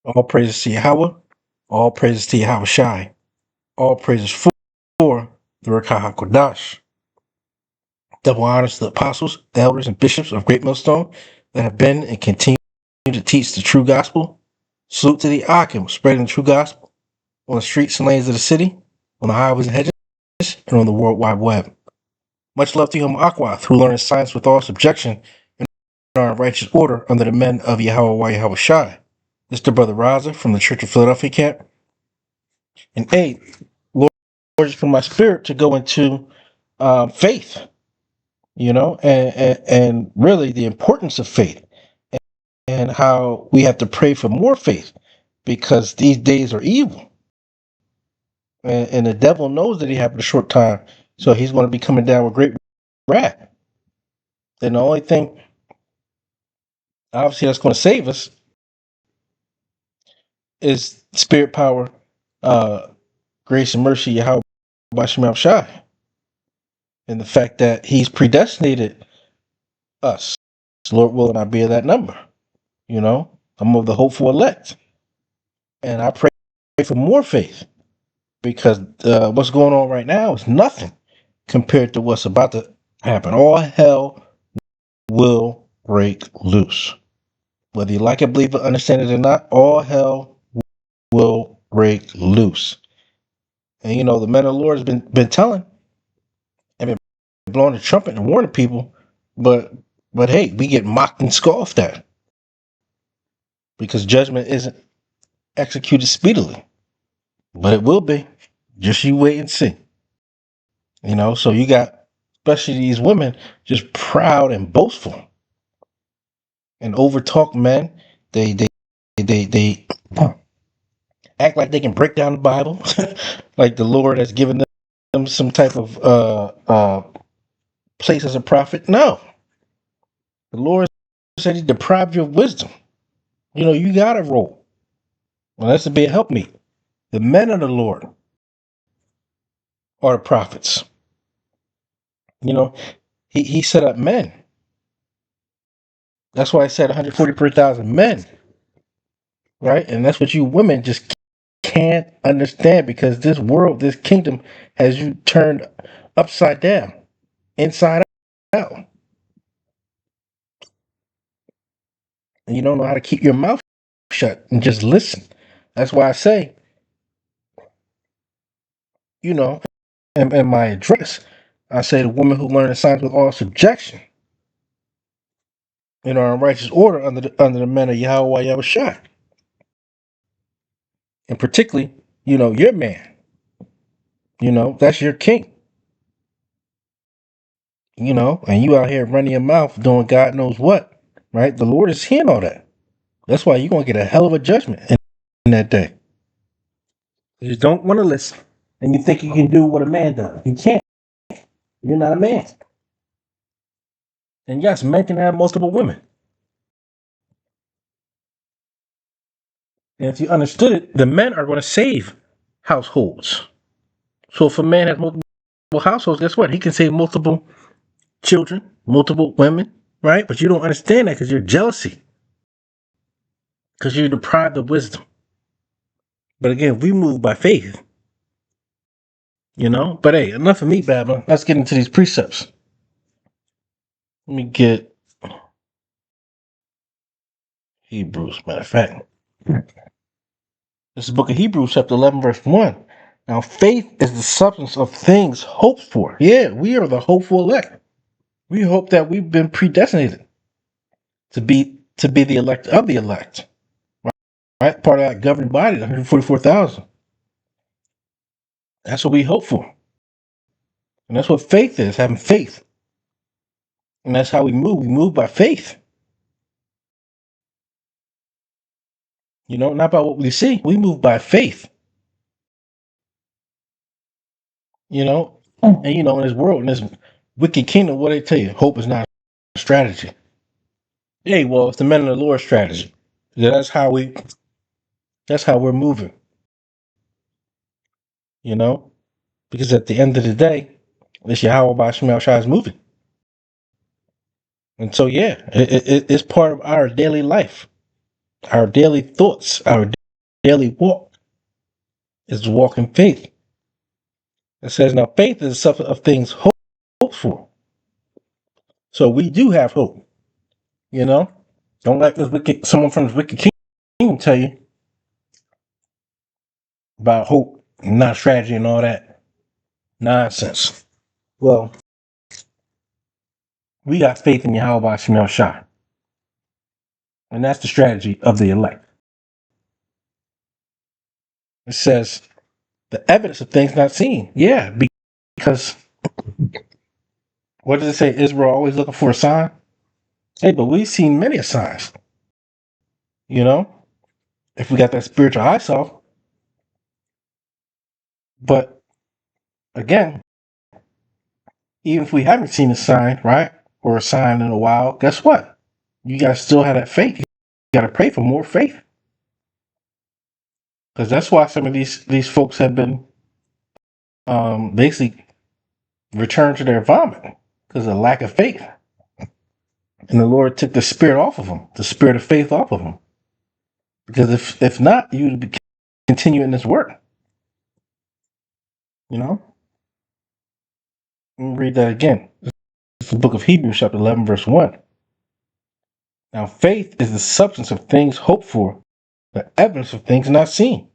All praises to Yahweh. All praises to Yahweh Shai. All praises for the Rekah HaKodash. Double honors to the apostles, the elders, and bishops of Great Millstone that have been and continue to teach the true gospel. Salute to the Akim, spreading the true gospel on the streets and lanes of the city, on the highways and hedges, and on the World Wide Web. Much love to Yom Aqua through learning science with all subjection and our righteous order under the men of Yahweh Yahweh Shai. This is the Brother Raza from the Church of Philadelphia camp. And hey, Lord, just for my spirit to go into faith, and really the importance of faith and how we have to pray for more faith because these days are evil. And the devil knows that he has a short time, so he's going to be coming down with great wrath. And the only thing, obviously, that's going to save us is spirit power, uh, grace and mercy, Yahweh Bashim Shai, and the fact that he's predestinated us. Lord willing, I be of that number. I'm of the hopeful elect, and I pray for more faith because what's going on right now is nothing compared to what's about to happen. All hell will break loose. Whether you like it, believe it, understand it or not, all hell will break loose. And the men of the Lord has been telling and been blowing the trumpet and warning people, but hey, we get mocked and scoffed at because judgment isn't executed speedily. But it will be. Just you wait and see. So you got especially these women just proud and boastful and overtalk men. They act like they can break down the Bible, like the Lord has given them some type of place as a prophet. No, the Lord said He deprived you of wisdom. You got to roll. Well, that's to be a help me. The men of the Lord are the prophets. He set up men. That's why I said 140 per thousand men, right? And that's what you women just can't understand because this world, this kingdom has you turned upside down, inside out. And you don't know how to keep your mouth shut and just listen. That's why I say, in my address, I say the woman who learned the signs with all subjection, in righteous order under the men of Yahweh Yahushua. And particularly, your man. That's your king. And you out here running your mouth doing God knows what, right? The Lord is hearing all that. That's why you're going to get a hell of a judgment in that day. You don't want to listen. And you think you can do what a man does. You can't. You're not a man. And yes, men can have multiple women. And if you understood it, the men are going to save households. So if a man has multiple households, guess what? He can save multiple children, multiple women, right? But you don't understand that because you're jealousy. Because you're deprived of wisdom. But again, we move by faith. But hey, enough of me, babbling. Let's get into these precepts. Let me get Hebrews, matter of fact. This is the book of Hebrews, chapter 11, verse 1. Now, faith is the substance of things hoped for. Yeah, we are the hopeful elect. We hope that we've been predestinated to be the elect of the elect. Right? Part of that governing body, the 144,000. That's what we hope for. And that's what faith is, having faith. And that's how we move. We move by faith. Not by what we see. We move by faith. And in this world, in this wicked kingdom, what they tell you, hope is not a strategy. Hey, well, it's the men of the Lord strategy. That's how we're moving. Because at the end of the day, it's Yahweh by Shemel Shai is moving. And so, yeah, it's part of our daily life. Our daily thoughts, our daily walk is to walk in faith. It says, now faith is the substance of things hoped for. So we do have hope, you know? Don't let someone from this wicked kingdom tell you about hope and not strategy and all that nonsense. Well, we got faith in Yahweh Shemel Shai. And that's the strategy of the elect. It says, the evidence of things not seen. Yeah, because what does it say? Israel always looking for a sign? Hey, but we've seen many signs. You know, if we got that spiritual eyesight. But again, even if we haven't seen a sign, right, or a sign in a while, guess what? You gotta still have that faith. You gotta pray for more faith, because that's why some of these folks have been basically returned to their vomit because of lack of faith. And the Lord took the spirit off of them, the spirit of faith off of them. Because if not, you would continue in this work. You know? Let me read that again. It's the book of Hebrews, chapter 11, verse 1. Now, faith is the substance of things hoped for, the evidence of things not seen.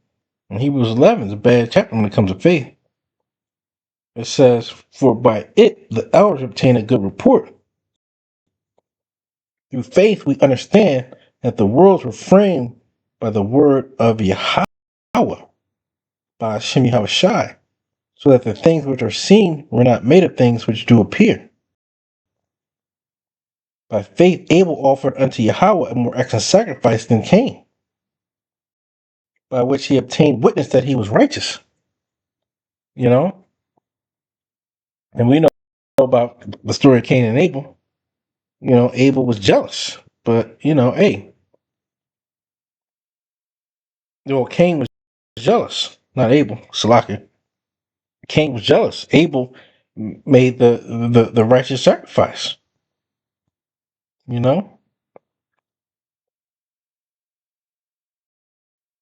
And Hebrews 11 is a bad chapter when it comes to faith. It says, for by it the elders obtain a good report. Through faith we understand that the worlds were framed by the word of Yahweh, by Hashem Yahushai, so that the things which are seen were not made of things which do appear. By faith Abel offered unto Yahweh a more excellent sacrifice than Cain, by which he obtained witness that he was righteous. You know? And we know about the story of Cain and Abel. You know, Abel was jealous. But, hey, Cain was jealous. Not Abel, Salaki. Cain was jealous. Abel made the righteous sacrifice. You know?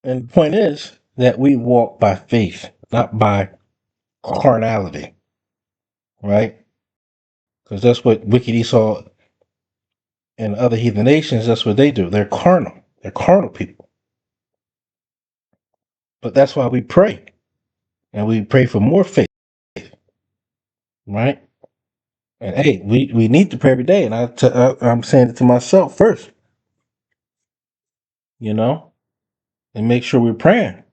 And the point is that we walk by faith, not by carnality. Right? Because that's what wicked Esau and other heathen nations, that's what they do. They're carnal. They're carnal people. But that's why we pray. And we pray for more faith. Right? And hey, we need to pray every day. And I'm saying it to myself first. And make sure we're praying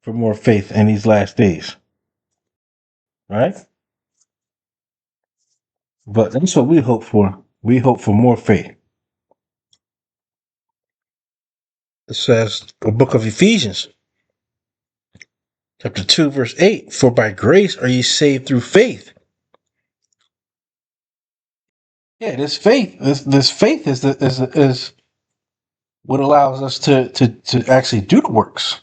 for more faith in these last days. Right? But that's what we hope for. We hope for more faith. It says, the book of Ephesians, chapter 2, verse 8, for by grace are ye saved through faith. Yeah, this faith, this faith is what allows us to actually do the works.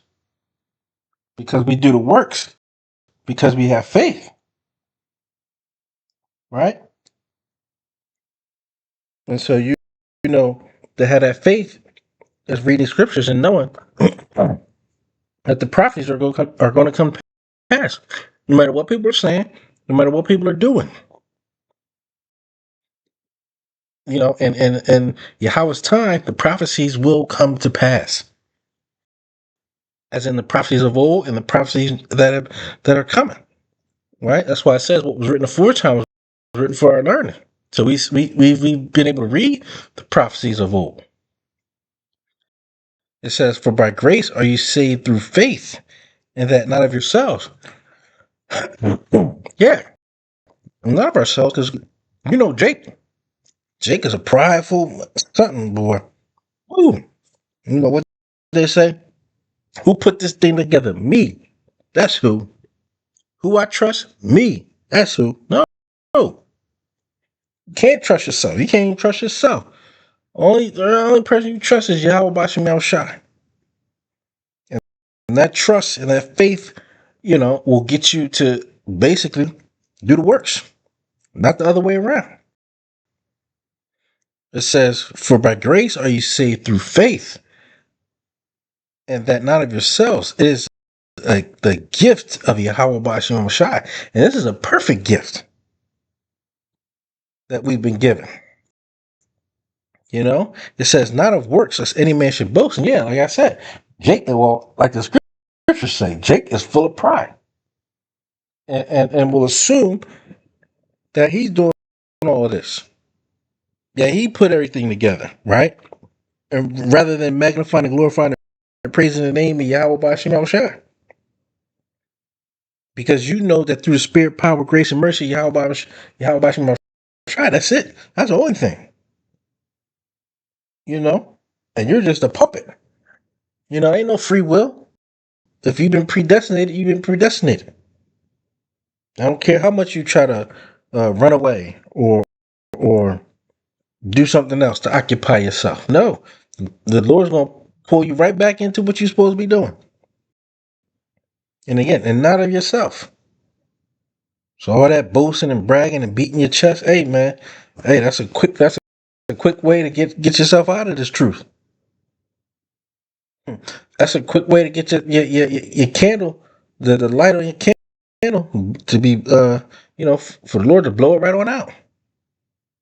Because we do the works because we have faith. Right? And so you know, to have that faith is reading scriptures and knowing that the prophecies are going to come to pass. No matter what people are saying, no matter what people are doing. And Yahweh's time, the prophecies will come to pass. As in the prophecies of old and the prophecies that are coming. Right? That's why it says what was written aforetime was written for our learning. So we've been able to read the prophecies of old. It says, for by grace are you saved through faith, and that not of yourselves. Yeah. Not of ourselves, because Jake. Jake is a prideful something boy. Ooh. You know what they say? Who put this thing together? Me. That's who. Who I trust? Me. That's who. No. You can't trust yourself. You can't even trust yourself. The only person you trust is Yahweh Bashim Yahweh Shai. And that trust and that faith, will get you to basically do the works. Not the other way around. It says, for by grace are you saved through faith, and that not of yourselves. It is the gift of Yahweh Ba'ashem Shai. And this is a perfect gift that we've been given. You know, it says, not of works, lest any man should boast. And yeah, like I said, Jake, well, like the scriptures say, Jake is full of pride and will assume that he's doing all of this. Yeah, he put everything together, right? And rather than magnifying and glorifying and praising the name of Yahweh Ba'ashem Shai. Because you know that through the spirit, power, grace, and mercy, Yahweh Ba'ashem Shai, that's it. That's the only thing. You know? And you're just a puppet. You know, ain't no free will. If you've been predestinated, you've been predestinated. I don't care how much you try to run away or do something else to occupy yourself. No, the Lord's going to pull you right back into what you're supposed to be doing. And again, and not of yourself. So all that boasting and bragging and beating your chest, hey man, hey, that's a quick way to get yourself out of this truth. That's a quick way to get your candle, the light on your candle to be for the Lord to blow it right on out.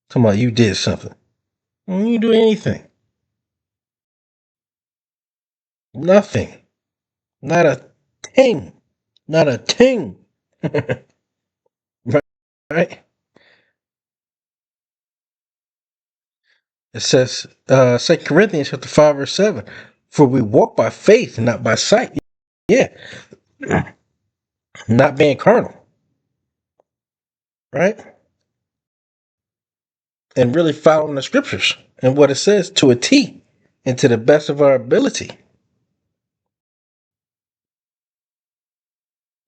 Talking about you did something. You didn't do anything. Nothing. Not a thing. Not a thing. Right? It says, 2 Corinthians chapter 5, verse 7. For we walk by faith and not by sight. Yeah. Not being carnal. Right? And really following the scriptures and what it says to a T and to the best of our ability.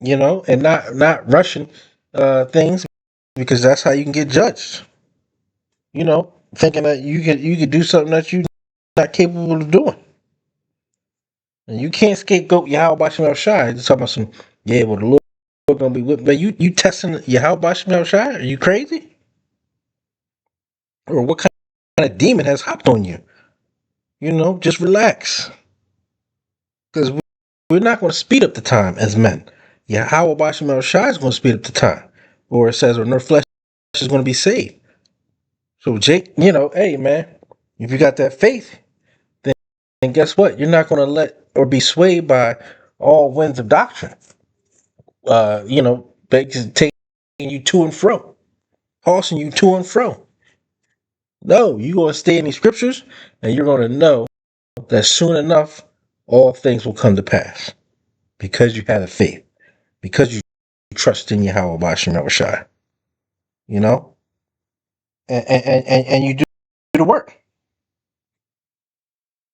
You know, and not rushing things because that's how you can get judged. You know, thinking that you could do something that you're not capable of doing. And you can't scapegoat Yahweh Ba'ashem Shai. You're talking about some, yeah, well, the Lord gonna be with me. But you testing Yahweh Ba'ashem Shai? Are you crazy? Or what kind of demon has hopped on you? You know, just relax. Because we're not going to speed up the time as men. Yahweh Ba'ashem Shai is going to speed up the time. Or it says, or no flesh is going to be saved. So Jake, you know, hey man, if you got that faith, then guess what? You're not going to let or be swayed by all winds of doctrine. Basically taking you to and fro, tossing you to and fro. No, you're going to stay in these scriptures, and you're going to know that soon enough, all things will come to pass because you have the faith, because you trust in Yahweh Ba'ashem Shai. You know, and you do the work.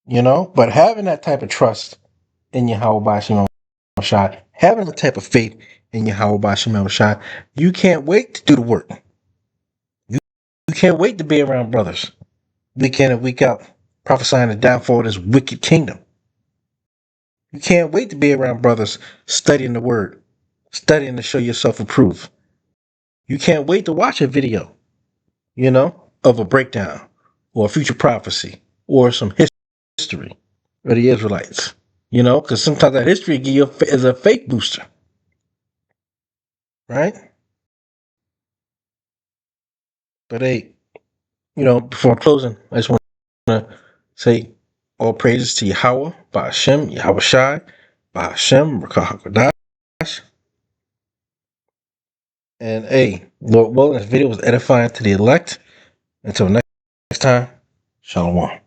You know, but having that type of trust in Yahweh Ba'ashem Shai, having the type of faith in Yahweh Ba'ashem Shai, you can't wait to do the work. You can't wait to be around brothers week in and week out, prophesying the downfall of this wicked kingdom. You can't wait to be around brothers studying the word, studying to show yourself approved. You can't wait to watch a video, you know, of a breakdown or a future prophecy or some history of the Israelites. You know, because sometimes that history give you is a fake booster, right? But hey, you know, before closing, I just want to say all praises to Yahweh, Ba'ashem, Yahweh Shai, Ba'ashem, Rakah HaKodash. And hey, Lord willing, this video was edifying to the elect. Until next time, Shalom.